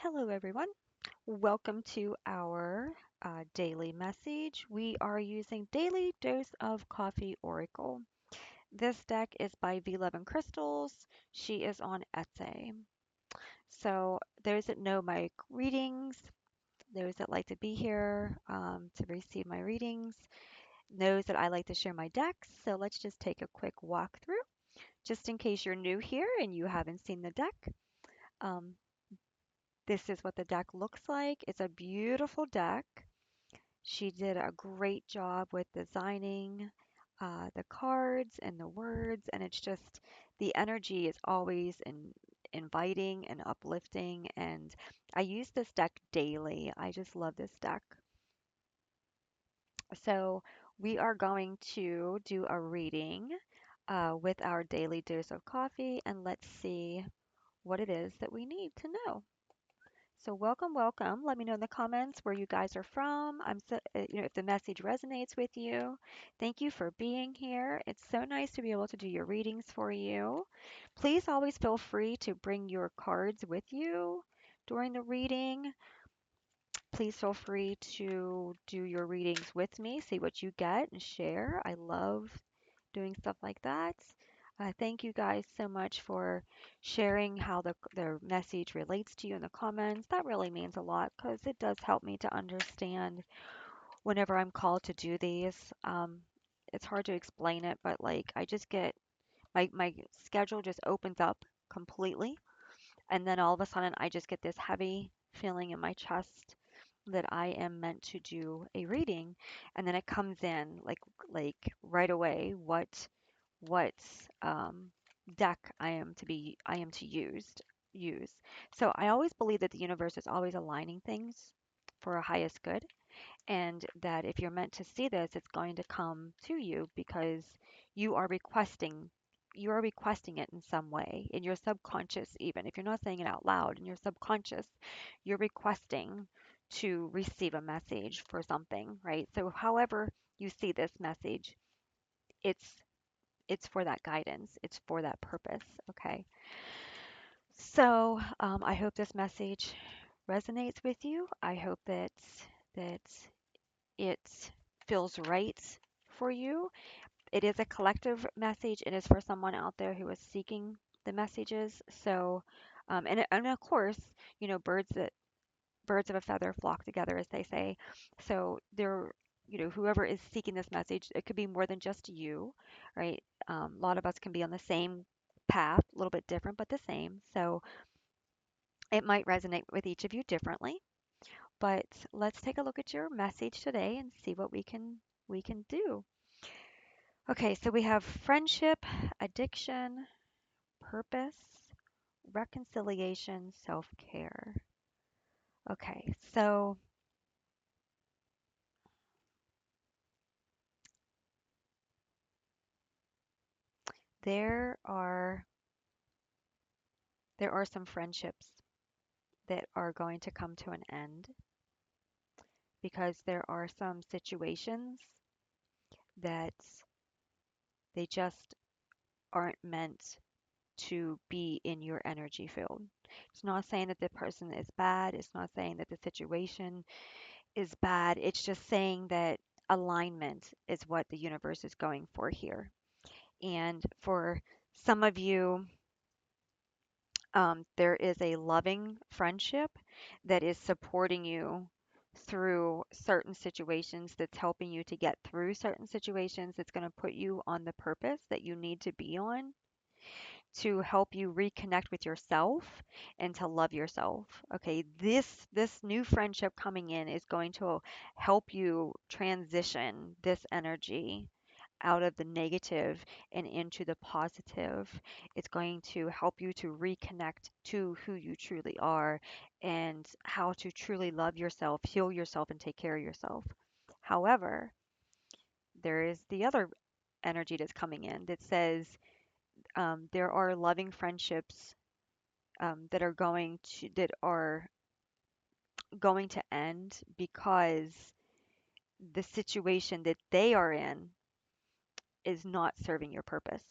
Hello, everyone. Welcome to our daily message. We are using Daily Dose of Coffee Oracle. This deck is by V11 Crystals. She is on Etsy. So, those that know my readings, those that like to be here to receive my readings, knows that I like to share my decks. So, let's just take a quick walkthrough, just in case you're new here and you haven't seen the deck. Um, this is what the deck looks like. It's a beautiful deck. She did a great job with designing the cards and the words, and it's just the energy is always inviting and uplifting. And I use this deck daily. I just love this deck. So, we are going to do a reading with our daily dose of coffee, and let's see what it is that we need to know. So welcome, welcome. Let me know in the comments where you guys are from. If the message resonates with you. Thank you for being here. It's so nice to be able to do your readings for you. Please always feel free to bring your cards with you during the reading. Please feel free to do your readings with me, see what you get and share. I love doing stuff like that. Thank you guys so much for sharing how the message relates to you in the comments. That really means a lot because it does help me to understand whenever I'm called to do these. It's hard to explain it, but like I just get my schedule just opens up completely, and then all of a sudden I just get this heavy feeling in my chest that I am meant to do a reading, and then it comes in like right away what deck I am to use. So I always believe that the universe is always aligning things for our highest good, and that if you're meant to see this, it's going to come to you because you are requesting you are requesting it in some way in your subconscious. Even if you're not saying it out loud, in your subconscious you're requesting to receive a message for something, right? So however you see this message, it's it's for that guidance, it's for that purpose. Okay, so I hope this message resonates with you. I hope that it feels right for you. It is a collective message. It is for someone out there who is seeking the messages. So, and of course, you know, birds of a feather flock together, as they say. So there, whoever is seeking this message, it could be more than just you, right? A lot of us can be on the same path, a little bit different, but the same. So it might resonate with each of you differently. But let's take a look at your message today and see what we can do. Okay, so we have friendship, addiction, purpose, reconciliation, self-care. Okay, so there are there are some friendships that are going to come to an end because there are some situations that they just aren't meant to be in your energy field. It's not saying that the person is bad, it's not saying that the situation is bad. It's just saying that alignment is what the universe is going for here. And for some of you, there is a loving friendship that is supporting you through certain situations, that's helping you to get through certain situations, that's going to put you on the purpose that you need to be on to help you reconnect with yourself and to love yourself. Okay, this new friendship coming in is going to help you transition this energy out of the negative and into the positive. It's going to help you to reconnect to who you truly are and how to truly love yourself, heal yourself, and take care of yourself. However, there is the other energy that's coming in that says there are loving friendships that are going to end because the situation that they are in is not serving your purpose.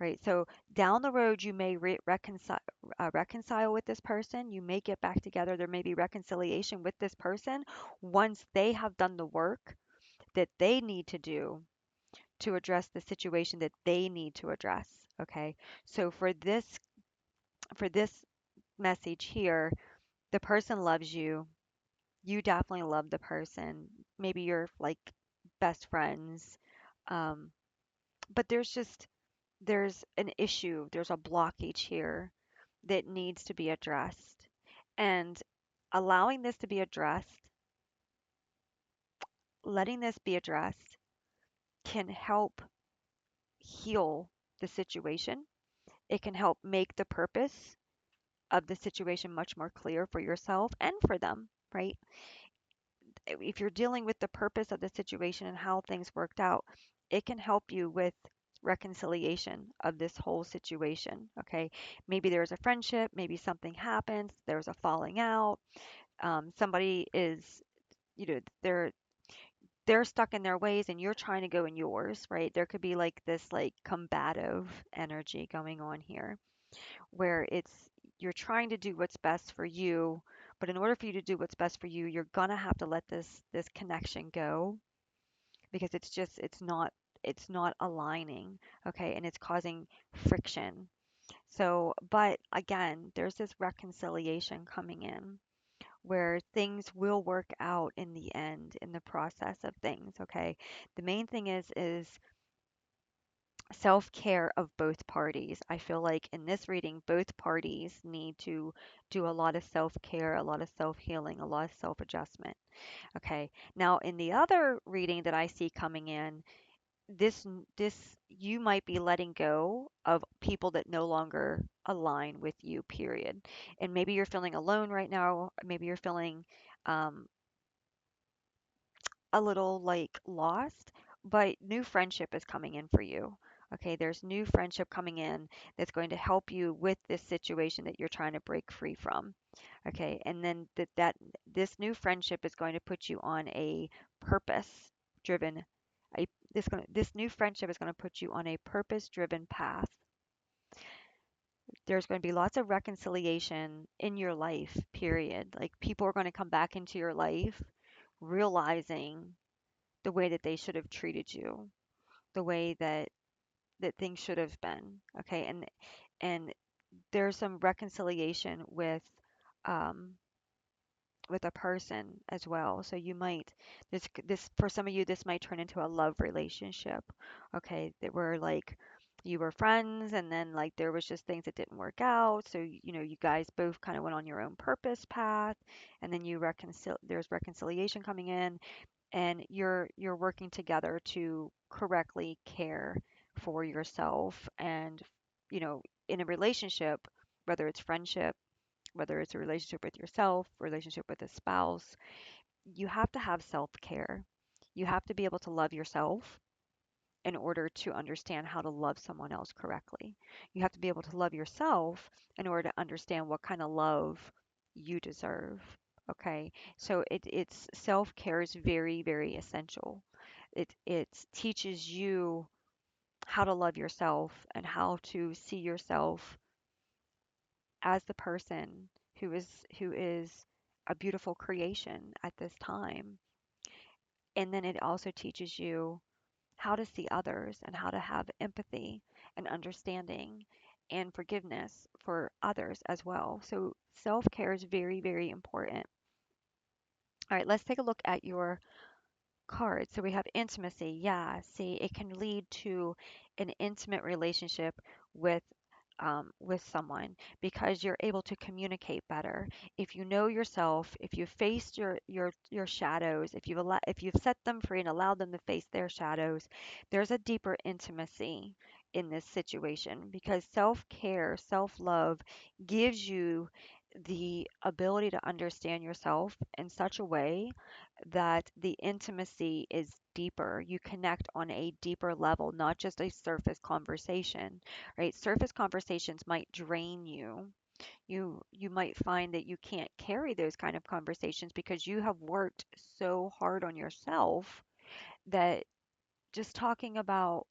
right? So down the road, you may reconcile with this person. You may get back together. There may be reconciliation with this person once they have done the work that they need to do to address the situation that they need to address. Okay. So for this message here, the person loves you. You definitely love the person. Maybe you're like best friends. Um, but there's an issue, there's a blockage here that needs to be addressed. And allowing this to be addressed, letting this be addressed can help heal the situation. It can help make the purpose of the situation much more clear for yourself and for them, right? If you're dealing with the purpose of the situation and how things worked out, it can help you with reconciliation of this whole situation. Okay. Maybe there's a friendship, maybe something happens, there's a falling out. Somebody is, they're stuck in their ways and you're trying to go in yours, right? There could be like this like combative energy going on here where you're trying to do what's best for you, but in order for you to do what's best for you, you're gonna have to let this connection go because it's not aligning, okay, and it's causing friction. So, but again, there's this reconciliation coming in where things will work out in the end in the process of things, okay? The main thing is self-care of both parties. I feel like in this reading, both parties need to do a lot of self-care, a lot of self-healing, a lot of self-adjustment. Okay. Now, in the other reading that I see coming in, this you might be letting go of people that no longer align with you, period. And maybe you're feeling alone right now. Maybe you're feeling um, a little like lost, but new friendship is coming in for you. Okay, there's new friendship coming in that's going to help you with this situation that you're trying to break free from. Okay, and then that this new friendship is going to put you on a purpose driven this new friendship is going to put you on a purpose driven path. There's going to be lots of reconciliation in your life, period. Like people are going to come back into your life realizing the way that they should have treated you, the way that things should have been. Okay, and there's some reconciliation um, with a person as well. So you might this for some of you this might turn into a love relationship. Okay, that were like you were friends and then like there was just things that didn't work out. So you guys both kind of went on your own purpose path and then there's reconciliation coming in and you're working together to correctly care for yourself and you know in a relationship, whether it's friendship, whether it's a relationship with yourself, relationship with a spouse, you have to have self-care. You have to be able to love yourself in order to understand how to love someone else correctly. You have to be able to love yourself in order to understand what kind of love you deserve. Okay, so it's self-care is very, very essential. It teaches you how to love yourself and how to see yourself as the person who is a beautiful creation at this time. And then it also teaches you how to see others and how to have empathy and understanding and forgiveness for others as well. So self-care is very, very important. All right, let's take a look at your cards. So we have intimacy. Yeah, see, it can lead to an intimate relationship with with someone because you're able to communicate better. If you know yourself, if you've faced your shadows, if you've set them free and allowed them to face their shadows, there's a deeper intimacy in this situation because self-care, self-love gives you the ability to understand yourself in such a way that the intimacy is deeper. You connect on a deeper level, not just a surface conversation, right? Surface conversations might drain you. You might find that you can't carry those kind of conversations because you have worked so hard on yourself that just talking about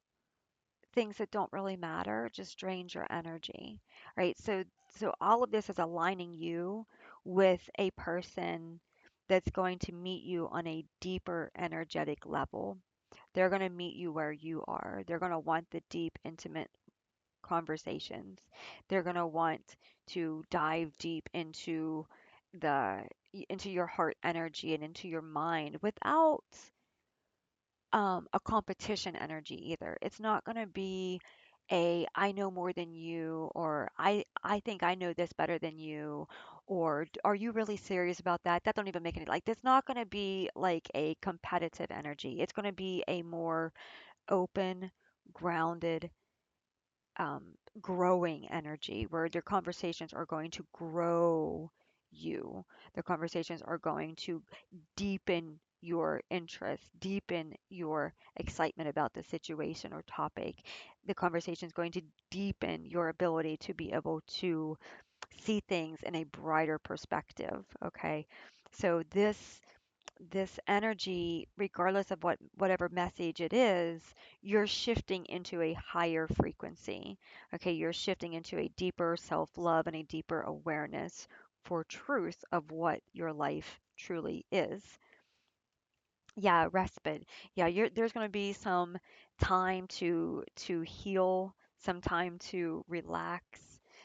things that don't really matter just drains your energy, right? So all of this is aligning you with a person that's going to meet you on a deeper energetic level. They're going to meet you where you are. They're going to want the deep, intimate conversations. They're going to want to dive deep the into your heart energy and into your mind without a competition energy either. It's not going to be a I know more than you, or I think I know this better than you, or are you really serious about that? That don't even make any like it's not going to be like a competitive energy. It's going to be a more open, grounded, um, growing energy where their conversations are going to grow you. The conversations are going to deepen your interest, deepen your excitement about the situation or topic. The conversation is going to deepen your ability to be able to see things in a brighter perspective. Okay. So this energy, regardless of whatever message it is, you're shifting into a higher frequency. Okay, you're shifting into a deeper self-love and a deeper awareness for truth of what your life truly is. Yeah, respite. Yeah, there's going to be some time to heal, some time to relax,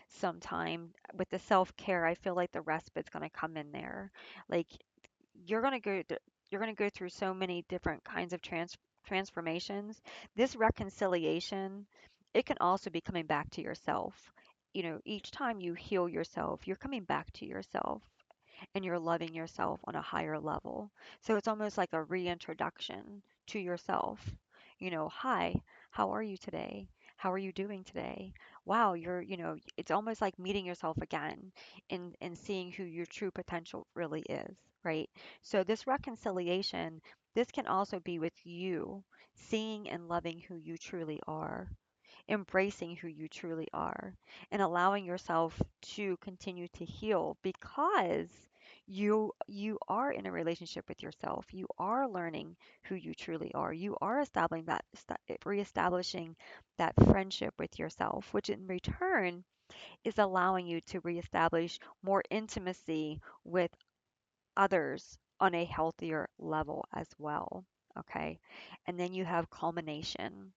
some time with the self-care. I feel like the respite's going to come in there. Like you're going to you're going to go through so many different kinds of transformations. This reconciliation, it can also be coming back to yourself. Each time you heal yourself, you're coming back to yourself and you're loving yourself on a higher level. So it's almost like a reintroduction to yourself. Hi, how are you today? How are you doing today? Wow, it's almost like meeting yourself again and seeing who your true potential really is, right? So this reconciliation, this can also be with you seeing and loving who you truly are, embracing who you truly are, and allowing yourself to continue to heal because you are in a relationship with yourself. You are learning who you truly are. You are reestablishing that friendship with yourself, which in return is allowing you to reestablish more intimacy with others on a healthier level as well. Okay. And then you have culmination.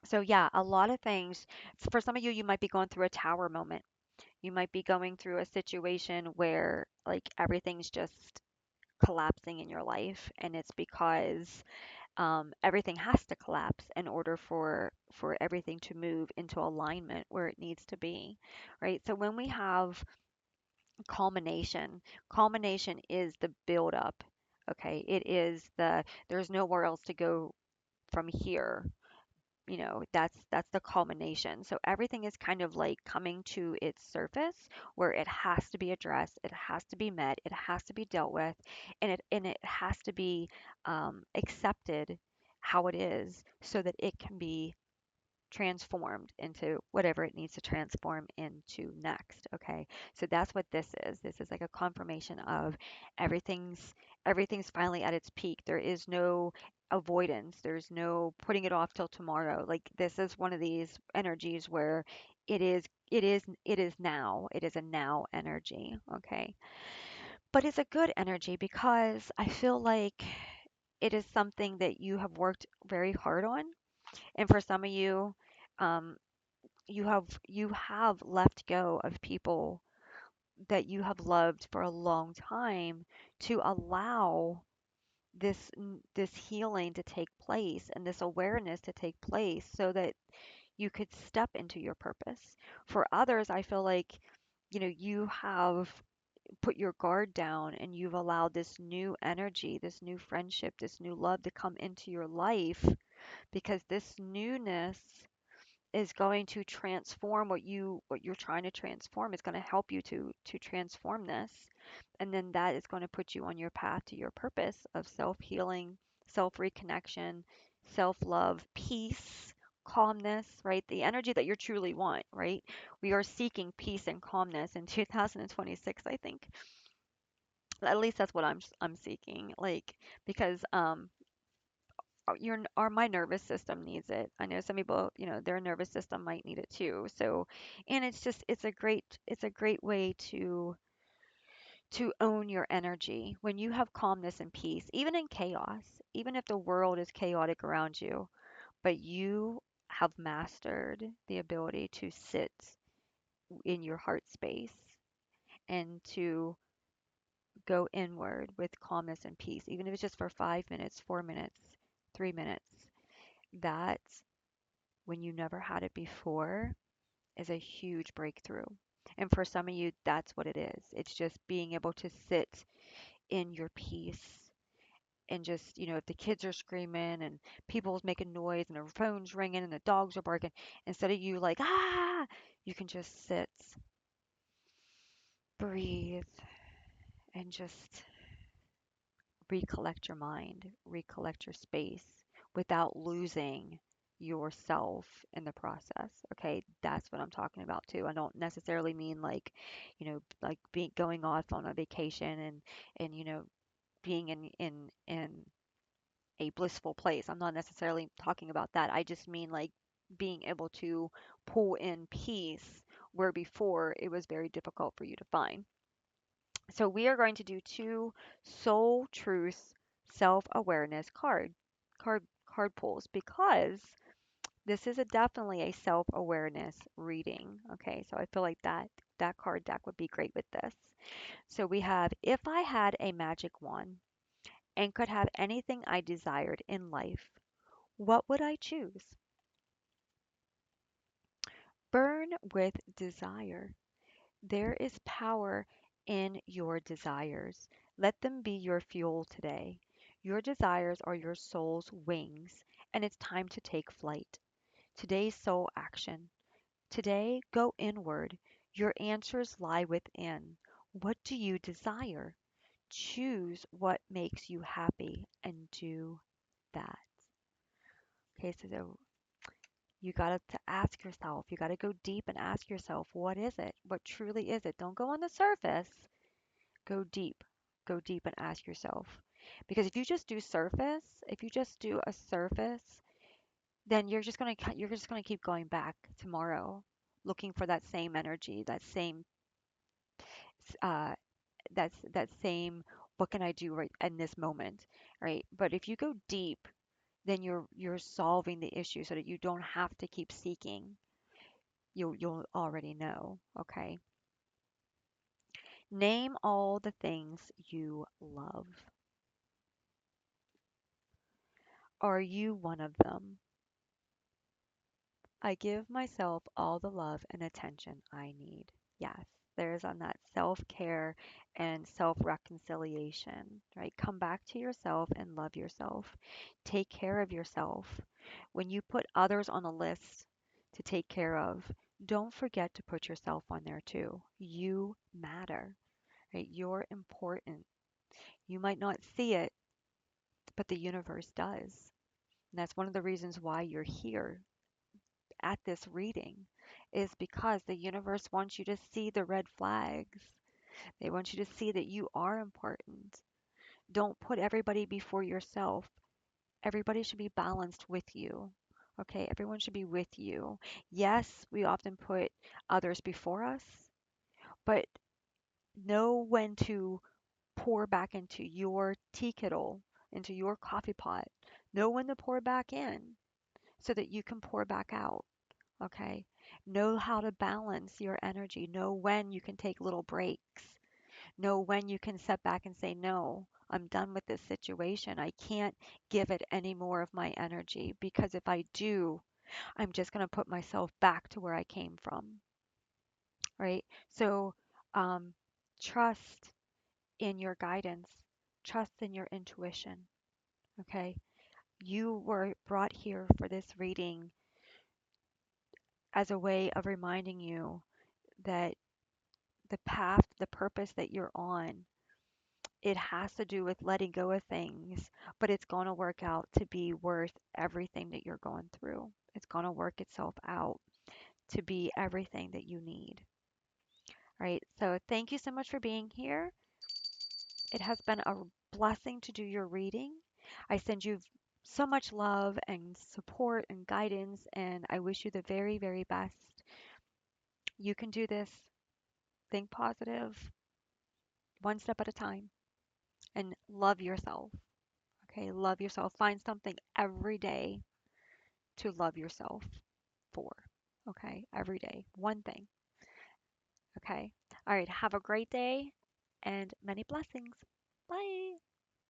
So yeah, a lot of things. For some of you, you might be going through a tower moment. You might be going through a situation where like everything's just collapsing in your life, and it's because everything has to collapse in order for everything to move into alignment where it needs to be, right? So when we have culmination, culmination is the build up. Okay, it is there's nowhere else to go from here. That's the culmination. So everything is kind of like coming to its surface where it has to be addressed, it has to be met, it has to be dealt with, and it has to be accepted how it is so that it can be transformed into whatever it needs to transform into next. Okay, so that's what this is. This is like a confirmation of everything's everything's finally at its peak. There is no avoidance, there's no putting it off till tomorrow. Like this is one of these energies where it is now. It is a now energy. Okay, but it's a good energy because I feel like it is something that you have worked very hard on, and for some of you, um, you have left go of people that you have loved for a long time to allow this healing to take place and this awareness to take place so that you could step into your purpose. For others, I feel like you have put your guard down and you've allowed this new energy, this new friendship, this new love to come into your life because this newness is going to transform what you're trying to transform. It's going to help you to transform this, and then that is going to put you on your path to your purpose of self-healing, self-reconnection, self-love, peace, calmness, right? The energy that you truly want, right? We are seeking peace and calmness in 2026, I think. At least that's what I'm seeking, like because or my nervous system needs it. I know some people, their nervous system might need it too. So, and it's a great way to own your energy when you have calmness and peace, even in chaos, even if the world is chaotic around you, but you have mastered the ability to sit in your heart space and to go inward with calmness and peace, even if it's just for 5 minutes, 4 minutes, 3 minutes. That, when you never had it before, is a huge breakthrough. And for some of you, that's what it is. It's just being able to sit in your peace and just, if the kids are screaming and people's making noise and their phone's ringing and the dogs are barking, instead of you like, you can just sit, breathe, and just recollect your mind, recollect your space without losing yourself in the process. Okay, that's what I'm talking about too. I don't necessarily mean like, like being going off on a vacation and being in a blissful place. I'm not necessarily talking about that. I just mean like being able to pull in peace where before it was very difficult for you to find. So we are going to do two soul truths self-awareness card pulls because this is definitely a self-awareness reading. Okay, so I feel like that card deck would be great with this. So we have, if I had a magic wand and could have anything I desired in life, what would I choose? Burn with desire. There is power in your desires. Let them be your fuel today. Your desires are your soul's wings, and it's time to take flight. Today's soul action. Today, go inward. Your answers lie within. What do you desire? Choose what makes you happy and do that. Okay, so you got to ask yourself, you got to go deep and ask yourself, what is it? What truly is it? Don't go on the surface. Go deep. Go deep and ask yourself. Because if you just do surface, if you just do a surface, then you're just going to keep going back tomorrow looking for that same energy, uh that same what can I do right in this moment, right? But if you go deep, then you're solving the issue so that you don't have to keep seeking. You'll already know, okay? Name all the things you love. Are you one of them? I give myself all the love and attention I need. Yes, there's on that self care and self reconciliation, right? Come back to yourself and love yourself. Take care of yourself. When you put others on a list to take care of, don't forget to put yourself on there too. You matter, right? You're important. You might not see it, but the universe does. And that's one of the reasons why you're here at this reading is because the universe wants you to see the red flags. They want you to see that you are important. Don't put everybody before yourself. Everybody should be balanced with you. Okay, everyone should be with you. Yes, we often put others before us, but know when to pour back into your tea kettle, into your coffee pot. Know when to pour back in so that you can pour back out. Okay. Know how to balance your energy. Know when you can take little breaks. Know when you can step back and say, no, I'm done with this situation. I can't give it any more of my energy because if I do, I'm just going to put myself back to where I came from. Right. So, um, trust in your guidance, trust in your intuition. Okay. You were brought here for this reading as a way of reminding you that the path, the purpose that you're on, it has to do with letting go of things, but it's going to work out to be worth everything that you're going through. It's going to work itself out to be everything that you need. Right? So thank you so much for being here. It has been a blessing to do your reading. I send you so much love and support and guidance, and I wish you the very, very best. You can do this. Think positive, one step at a time, and love yourself. Okay, love yourself. Find something every day to love yourself for. Okay, every day, one thing. Okay, all right, have a great day and many blessings. Bye.